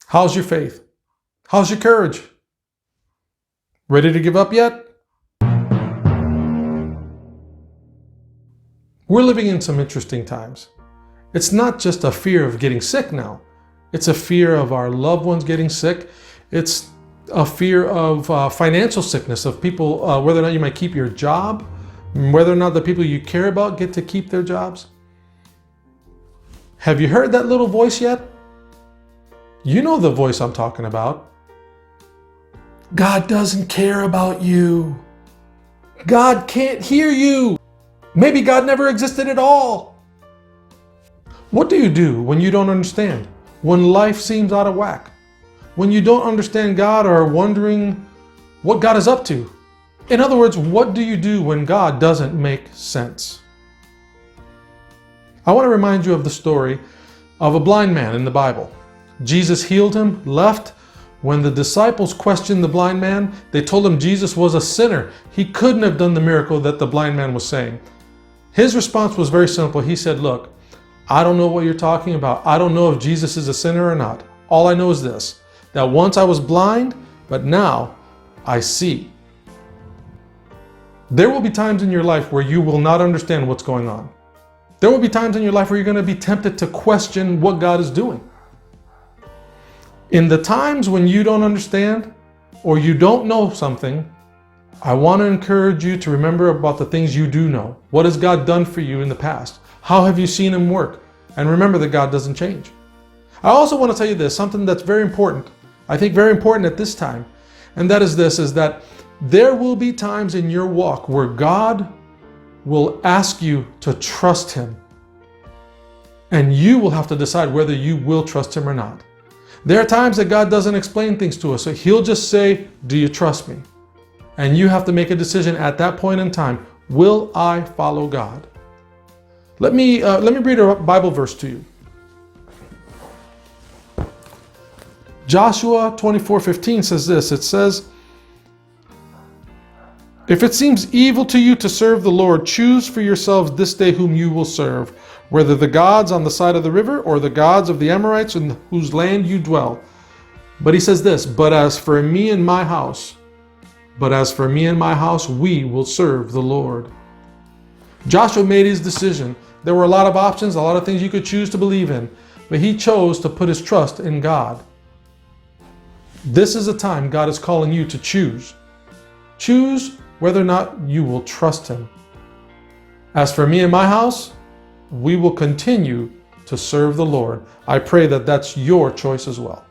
How's your faith? How's your courage? Ready to give up yet? We're living in some interesting times. It's not just a fear of getting sick now. It's a fear of our loved ones getting sick. It's a fear of financial sickness, of people, whether or not you might keep your job, whether or not the people you care about get to keep their jobs. Have you heard that little voice yet? You know the voice I'm talking about. God doesn't care about you. God can't hear you. Maybe God never existed at all. What do you do when you don't understand? When life seems out of whack? When you don't understand God or are wondering what God is up to? In other words, what do you do when God doesn't make sense? I want to remind you of the story of a blind man in the Bible. Jesus healed him, left. When the disciples questioned the blind man, they told him Jesus was a sinner. He couldn't have done the miracle that the blind man was saying. His response was very simple. He said, look, I don't know what you're talking about. I don't know if Jesus is a sinner or not. All I know is this, that once I was blind, but now I see. There will be times in your life where you will not understand what's going on. There will be times in your life where you're going to be tempted to question what God is doing. In the times when you don't understand or you don't know something, I want to encourage you to remember about the things you do know. What has God done for you in the past? How have you seen Him work? And remember that God doesn't change. I also want to tell you this, something that's very important. I think very important at this time. And that is this, is that there will be times in your walk where God will ask you to trust Him. And you will have to decide whether you will trust Him or not. There are times that God doesn't explain things to us. So He'll just say, do you trust me? And you have to make a decision at that point in time. Will I follow God? Let me read a Bible verse to you. Joshua 24:15 says this. It says, if it seems evil to you to serve the Lord, choose for yourselves this day whom you will serve, whether the gods on the side of the river or the gods of the Amorites in whose land you dwell. But he says this, but as for me and my house, we will serve the Lord. Joshua made his decision. There were a lot of options, a lot of things you could choose to believe in, but he chose to put his trust in God. This is a time God is calling you to choose. Choose whether or not you will trust Him. As for me and my house, we will continue to serve the Lord. I pray that that's your choice as well.